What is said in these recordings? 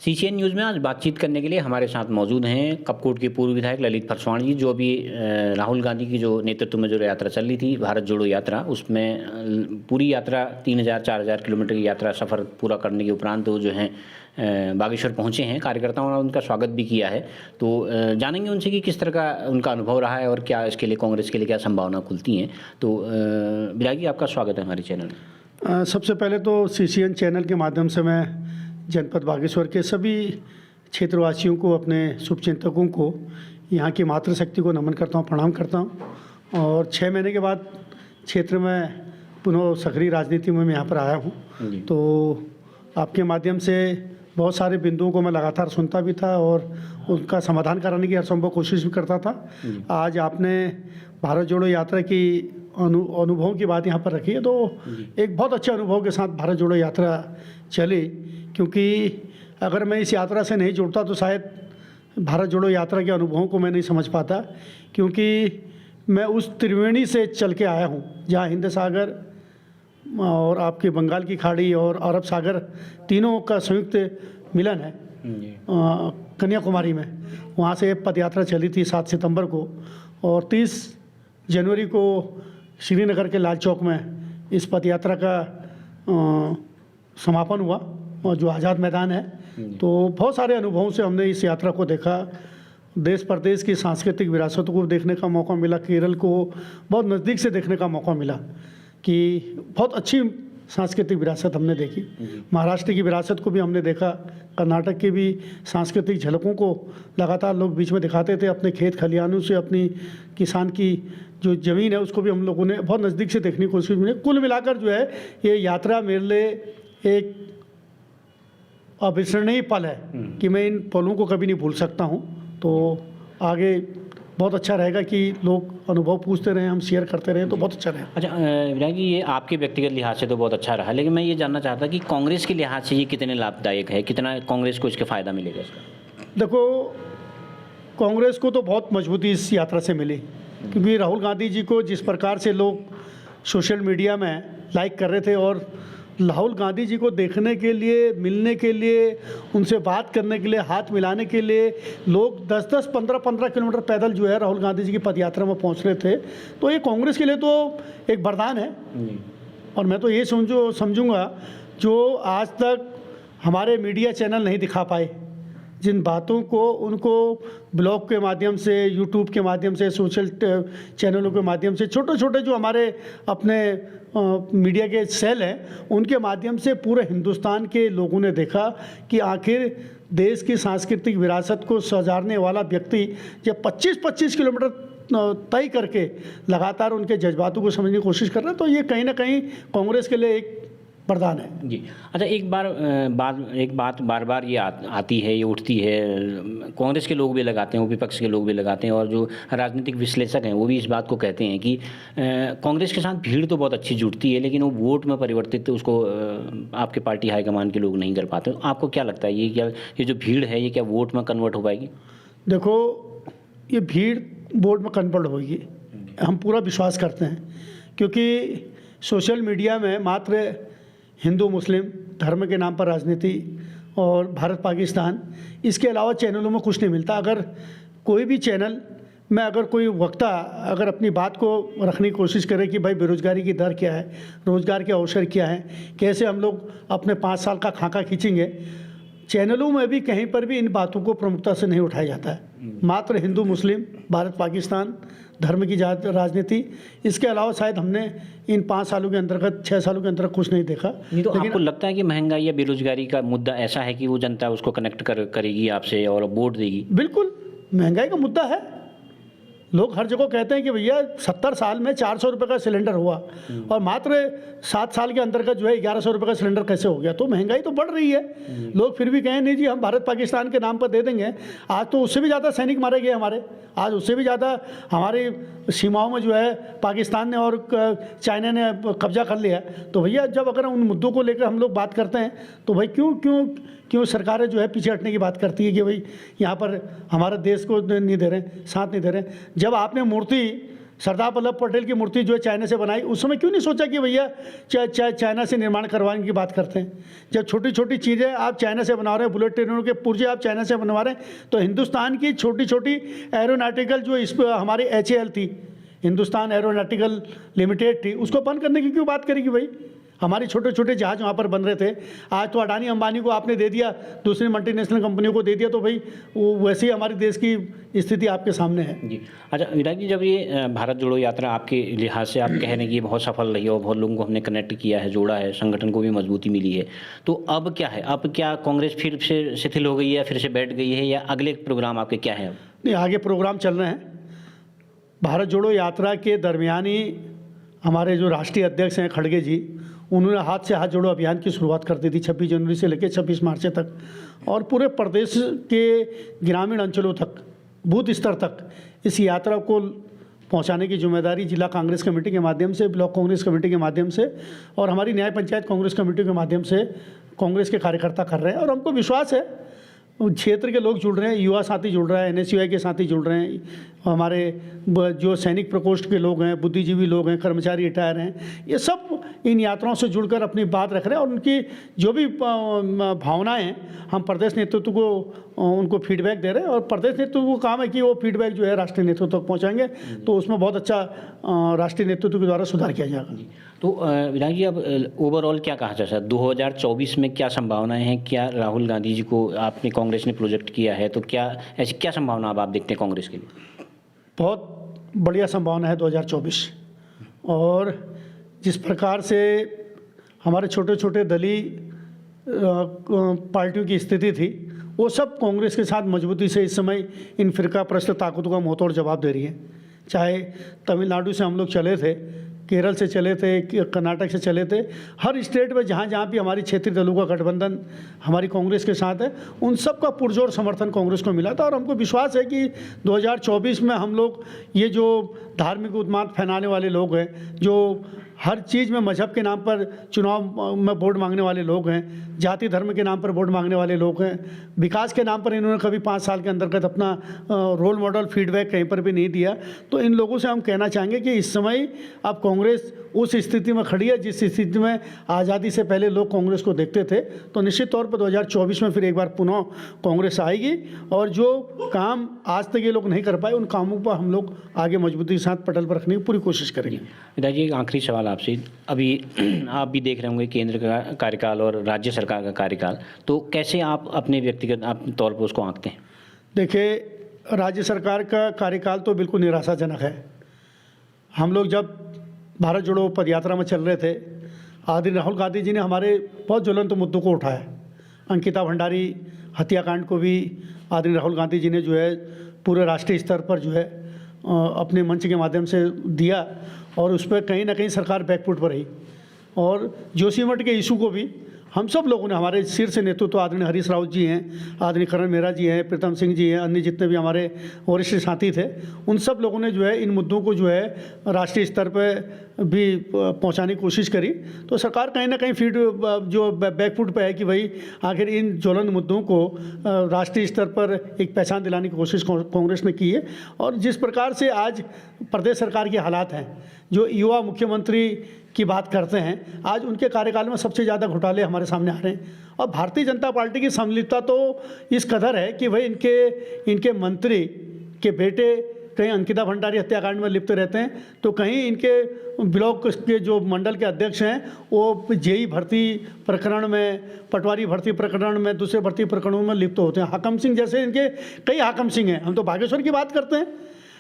CCN news में आज बातचीत करने के लिए हमारे साथ मौजूद हैं कपकोट के पूर्व विधायक ललित फरसवाण जी, जो अभी राहुल गांधी की जो नेतृत्व में जो यात्रा चल रही थी, भारत जोड़ो यात्रा, उसमें पूरी यात्रा 3000-4000 किलोमीटर की यात्रा सफ़र पूरा करने के उपरांत वो जो हैं बागेश्वर पहुंचे हैं। कार्यकर्ताओं ने उनका स्वागत भी किया है, तो जानेंगे उनसे कि किस तरह का उनका अनुभव रहा है और क्या इसके लिए कांग्रेस के लिए क्या संभावना खुलती हैं। तो विधायक जी, आपका स्वागत है हमारे चैनल में। सबसे पहले तो सीसीएन चैनल के माध्यम से मैं जनपद बागेश्वर के सभी क्षेत्रवासियों को, अपने शुभचिंतकों को, यहाँ की मातृशक्ति को नमन करता हूँ, प्रणाम करता हूँ। और 6 महीने के बाद क्षेत्र में पुनः सक्रिय राजनीति में मैं यहाँ पर आया हूँ, तो आपके माध्यम से बहुत सारे बिंदुओं को मैं लगातार सुनता भी था और उनका समाधान कराने की हर संभव कोशिश भी करता था। आज आपने भारत जोड़ो यात्रा की अनुभवों की बात यहाँ पर रखी है, तो एक बहुत अच्छे अनुभव के साथ भारत जोड़ो यात्रा चली, क्योंकि अगर मैं इस यात्रा से नहीं जुड़ता तो शायद भारत जोड़ो यात्रा के अनुभवों को मैं नहीं समझ पाता, क्योंकि मैं उस त्रिवेणी से चल के आया हूँ जहाँ हिंद सागर और आपके बंगाल की खाड़ी और अरब सागर तीनों का संयुक्त मिलन है कन्याकुमारी में। वहाँ से पद यात्रा चली थी 7 सितंबर को, और 30 जनवरी को श्रीनगर के लाल चौक में इस पद यात्रा का समापन हुआ, और जो आज़ाद मैदान है। तो बहुत सारे अनुभवों से हमने इस यात्रा को देखा। देश प्रदेश की सांस्कृतिक विरासतों को देखने का मौका मिला, केरल को बहुत नज़दीक से देखने का मौका मिला कि बहुत अच्छी सांस्कृतिक विरासत हमने देखी। महाराष्ट्र की विरासत को भी हमने देखा, कर्नाटक की भी सांस्कृतिक झलकों को लगातार लोग बीच में दिखाते थे। अपने खेत खलिहानों से अपनी किसान की जो ज़मीन है उसको भी हम लोगों ने बहुत नज़दीक से देखने की कोशिश की। कुल मिलाकर जो है ये यात्रा मेरे लिए एक अविस्मरणीय पल है कि मैं इन पलों को कभी नहीं भूल सकता हूँ। तो आगे बहुत अच्छा रहेगा कि लोग अनुभव पूछते रहें, हम शेयर करते रहें, तो बहुत अच्छा रहेगा। अच्छा विधायक जी, ये आपके व्यक्तिगत लिहाज से तो बहुत अच्छा रहा, लेकिन मैं ये जानना चाहता कि कांग्रेस के लिहाज से ये कितने लाभदायक है, कितना कांग्रेस को इसके फ़ायदा मिलेगा इसका? देखो, कांग्रेस को तो बहुत मजबूती इस यात्रा से मिली, क्योंकि राहुल गांधी जी को जिस प्रकार से लोग सोशल मीडिया में लाइक कर रहे थे, और राहुल गांधी जी को देखने के लिए, मिलने के लिए, उनसे बात करने के लिए, हाथ मिलाने के लिए लोग 10-10, 15-15 किलोमीटर पैदल जो है राहुल गांधी जी की पदयात्रा में पहुंच रहे थे। तो ये कांग्रेस के लिए तो एक वरदान है। और मैं तो ये समझूंगा जो आज तक हमारे मीडिया चैनल नहीं दिखा पाए, जिन बातों को उनको ब्लॉग के माध्यम से, यूट्यूब के माध्यम से, सोशल चैनलों के माध्यम से, छोटे छोटे जो हमारे अपने मीडिया के सेल हैं, उनके माध्यम से पूरे हिंदुस्तान के लोगों ने देखा कि आखिर देश की सांस्कृतिक विरासत को सजारने वाला व्यक्ति जब 25-25 किलोमीटर तय करके लगातार उनके जज्बातों को समझने की कोशिश कर रहा है, तो ये कहीं ना कहीं कांग्रेस के लिए एक वरदान है। जी। अच्छा, एक बात बार बार ये आती है, ये उठती है, कांग्रेस के लोग भी लगाते हैं, विपक्ष के लोग भी लगाते हैं, और जो राजनीतिक विश्लेषक हैं वो भी इस बात को कहते हैं कि कांग्रेस के साथ भीड़ तो बहुत अच्छी जुटती है, लेकिन वो वोट में परिवर्तित उसको आपके पार्टी हाईकमान के लोग नहीं कर पाते। तो आपको क्या लगता है, ये जो भीड़ है ये क्या वोट में कन्वर्ट हो पाएगी? देखो, ये भीड़ वोट में कन्वर्ट होगी, हम पूरा विश्वास करते हैं, क्योंकि सोशल मीडिया में मात्र हिंदू मुस्लिम धर्म के नाम पर राजनीति और भारत पाकिस्तान, इसके अलावा चैनलों में कुछ नहीं मिलता। अगर कोई भी चैनल में अगर कोई वक्ता अगर अपनी बात को रखने की कोशिश करे कि भाई बेरोज़गारी की दर क्या है, रोज़गार के अवसर क्या है, कैसे हम लोग अपने 5 साल का खाका खींचेंगे, चैनलों में भी कहीं पर भी इन बातों को प्रमुखता से नहीं उठाया जाता है। मात्र हिंदू मुस्लिम, भारत पाकिस्तान, धर्म की राजनीति, इसके अलावा शायद हमने इन 5 सालों के अंतर्गत, 6 सालों के अंतर्गत कुछ नहीं देखा। नहीं, तो आपको लगता है कि महंगाई या बेरोजगारी का मुद्दा ऐसा है कि वो जनता उसको कनेक्ट करेगी आपसे और वोट देगी? बिल्कुल, महंगाई का मुद्दा है। लोग हर जगह कहते हैं कि भैया 70 साल में 400 रुपये का सिलेंडर हुआ, और मात्र 7 साल के अंतर्गत जो है 1100 रुपये का सिलेंडर कैसे हो गया? तो महंगाई तो बढ़ रही है। लोग फिर भी कहें नहीं जी हम भारत पाकिस्तान के नाम पर दे देंगे। आज तो उससे भी ज़्यादा सैनिक मारे गए हमारे, आज उससे भी ज़्यादा हमारी सीमाओं में जो है पाकिस्तान ने और चाइना ने कब्जा कर लिया। तो भैया जब अगर उन मुद्दों को लेकर हम लोग बात करते हैं तो भाई क्यों सरकारें जो है पीछे हटने की बात करती है कि भाई यहाँ पर हमारे देश को नहीं दे रहे, साथ नहीं दे रहे। जब आपने मूर्ति सरदार वल्लभ पटेल की मूर्ति जो है चाइना से बनाई, उस समय क्यों नहीं सोचा कि भैया चाइना से निर्माण करवाने की बात करते हैं। जब छोटी छोटी चीज़ें आप चाइना से बना रहे हैं, बुलेट ट्रेनों के पुर्जे आप चाइना से बनवा रहे हैं, तो हिंदुस्तान की छोटी छोटी एरोनॉटिकल जो इस हमारी HAL थी, हिंदुस्तान एरोनॉटिकल लिमिटेड थी, उसको बंद करने की क्यों बात करेगी भाई। हमारे छोटे छोटे जहाज वहाँ पर बन रहे थे, आज तो अडानी अंबानी को आपने दे दिया, दूसरी मल्टीनेशनल कंपनियों को दे दिया, तो भाई वो वैसे ही हमारे देश की स्थिति आपके सामने है। जी अच्छा विधायक जी, जब ये भारत जोड़ो यात्रा आपके लिहाज से आप कह रहे हैं कि ये बहुत सफल रही है और बहुत लोगों को हमने कनेक्ट किया है, जोड़ा है, संगठन को भी मजबूती मिली है, तो अब क्या है, अब क्या कांग्रेस फिर से शिथिल हो गई है, फिर से बैठ गई है, या अगले प्रोग्राम आपके क्या है? नहीं, आगे प्रोग्राम चल रहे हैं। भारत जोड़ो यात्रा के दरमियान ही हमारे जो राष्ट्रीय अध्यक्ष हैं खड़गे जी, उन्होंने हाथ से हाथ जोड़ो अभियान की शुरुआत कर दी थी 26 जनवरी से लेकर 26 मार्च तक, और पूरे प्रदेश के ग्रामीण अंचलों तक, बूथ स्तर तक इस यात्रा को पहुंचाने की जिम्मेदारी जिला कांग्रेस कमेटी के माध्यम से, ब्लॉक कांग्रेस कमेटी के माध्यम से और हमारी न्याय पंचायत कांग्रेस कमेटी के माध्यम से कांग्रेस के कार्यकर्ता कर रहे हैं। और हमको विश्वास है क्षेत्र के लोग जुड़ रहे हैं, युवा साथी जुड़ रहे हैं, NSUI के साथी जुड़ रहे हैं, हमारे जो सैनिक प्रकोष्ठ के लोग हैं, बुद्धिजीवी लोग हैं, कर्मचारी रिटायर हैं, ये सब इन यात्राओं से जुड़कर अपनी बात रख रहे हैं और उनकी जो भी भावनाएं हैं हम प्रदेश नेतृत्व को उनको फीडबैक दे रहे हैं और प्रदेश नेतृत्व को काम है कि वो फीडबैक जो है राष्ट्रीय नेतृत्व तक पहुँचाएंगे, तो उसमें बहुत अच्छा राष्ट्रीय नेतृत्व के द्वारा सुधार किया जाएगा। तो विधायक जी, अब ओवरऑल क्या कहा जाए, 2024 में क्या संभावनाएं हैं, क्या राहुल गांधी जी को आपने कांग्रेस ने प्रोजेक्ट किया है, तो क्या ऐसी क्या संभावना अब आप देखते हैं कांग्रेस के लिए? बहुत बढ़िया संभावना है 2024, और जिस प्रकार से हमारे छोटे छोटे दलीय पार्टियों की स्थिति थी, वो सब कांग्रेस के साथ मजबूती से इस समय इन फिरका प्रस्त ताकतों का मुंहतोड़ जवाब दे रही है। चाहे तमिलनाडु से हम लोग चले थे, केरल से चले थे, कर्नाटक से चले थे, हर स्टेट में जहाँ जहाँ भी हमारी क्षेत्रीय दलों का गठबंधन हमारी कांग्रेस के साथ है, उन सब का पुरजोर समर्थन कांग्रेस को मिला था। और हमको विश्वास है कि 2024 में हम लोग ये जो धार्मिक उन्माद फैलाने वाले लोग हैं, जो हर चीज़ में मजहब के नाम पर चुनाव में वोट मांगने वाले लोग हैं, जाति धर्म के नाम पर वोट मांगने वाले लोग हैं, विकास के नाम पर इन्होंने कभी 5 साल के अंतर्गत अपना रोल मॉडल फीडबैक कहीं पर भी नहीं दिया, तो इन लोगों से हम कहना चाहेंगे कि इस समय अब कांग्रेस उस स्थिति में खड़ी है जिस स्थिति में आज़ादी से पहले लोग कांग्रेस को देखते थे। तो निश्चित तौर पर 2024 में फिर एक बार पुनः कांग्रेस आएगी और जो काम आज तक ये लोग नहीं कर पाए, उन कामों पर हम लोग आगे मजबूती के साथ पटल पर रखने की पूरी कोशिश करेंगे। विधायक जी, एक आखिरी सवाल आपसे, अभी आप भी देख रहे होंगे केंद्र का कार्यकाल और राज्य सरकार का कार्यकाल, तो कैसे आप अपने व्यक्तिगत तौर पर उसको आंकते हैं? देखिए, राज्य सरकार का कार्यकाल तो बिल्कुल निराशाजनक है। हम लोग जब भारत जोड़ो पदयात्रा में चल रहे थे, आदरणीय राहुल गांधी जी ने हमारे बहुत ज्वलंत मुद्दों को उठाया। अंकिता भंडारी हत्याकांड को भी आदरणीय राहुल गांधी जी ने जो है पूरे राष्ट्रीय स्तर पर जो है अपने मंच के माध्यम से दिया, और उस पर कहीं ना कहीं सरकार बैकफुट पर रही। और जोशीमठ के इशू को भी हम सब लोगों ने, हमारे शीर्ष नेतृत्व आदरणीय हरीश रावत जी हैं, आदरणीय करण मेहरा जी हैं, प्रीतम सिंह जी हैं, अन्य जितने भी हमारे वरिष्ठ साथी थे, उन सब लोगों ने जो है इन मुद्दों को जो है राष्ट्रीय स्तर पर भी पहुंचाने की कोशिश करी। तो सरकार कहीं ना कहीं जो बैकफुट पे है कि भाई आखिर इन ज्वलंत मुद्दों को राष्ट्रीय स्तर पर एक पहचान दिलाने की कोशिश कांग्रेस ने की है। और जिस प्रकार से आज प्रदेश सरकार के हालात हैं, जो युवा मुख्यमंत्री की बात करते हैं, आज उनके कार्यकाल में सबसे ज़्यादा घोटाले हमारे सामने आ रहे हैं। और भारतीय जनता पार्टी की सम्मिलितता तो इस कदर है कि भाई इनके मंत्री के बेटे कहीं अंकिता भंडारी हत्याकांड में लिप्त रहते हैं, तो कहीं इनके ब्लॉक के जो मंडल के अध्यक्ष हैं वो JEE भर्ती प्रकरण में, पटवारी भर्ती प्रकरण में, दूसरे भर्ती प्रकरणों में लिप्त होते हैं। हाकम सिंह जैसे इनके कई हाकम सिंह हैं। हम तो बागेश्वर की बात करते हैं,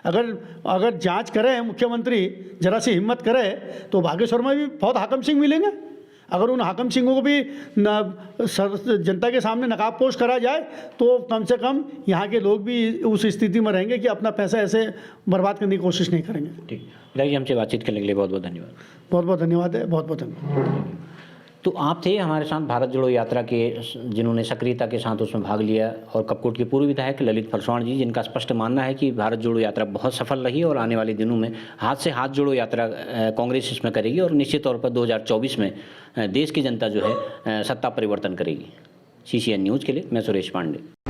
अगर जांच करे मुख्यमंत्री, जरा सी हिम्मत करे, तो बागेश्वर में भी बहुत हाकम सिंह मिलेंगे। अगर उन हाकम सिंहों को भी जनता के सामने नकाबपोश करा जाए, तो कम से कम यहाँ के लोग भी उस स्थिति में रहेंगे कि अपना पैसा ऐसे बर्बाद करने की कोशिश नहीं करेंगे। ठीक, विधायक जी, हमसे बातचीत करने के लिए बहुत बहुत धन्यवाद। बहुत बहुत धन्यवाद है, बहुत बहुत धन्यवाद। तो आप थे हमारे साथ भारत जोड़ो यात्रा के, जिन्होंने सक्रियता के साथ उसमें भाग लिया, और कपकोट के पूर्व विधायक ललित फरसवाण जी, जिनका स्पष्ट मानना है कि भारत जोड़ो यात्रा बहुत सफल रही और आने वाले दिनों में हाथ से हाथ जोड़ो यात्रा कांग्रेस इसमें करेगी और निश्चित तौर पर 2024 में देश की जनता जो है सत्ता परिवर्तन करेगी। CCN न्यूज़ के लिए मैं सुरेश पांडे।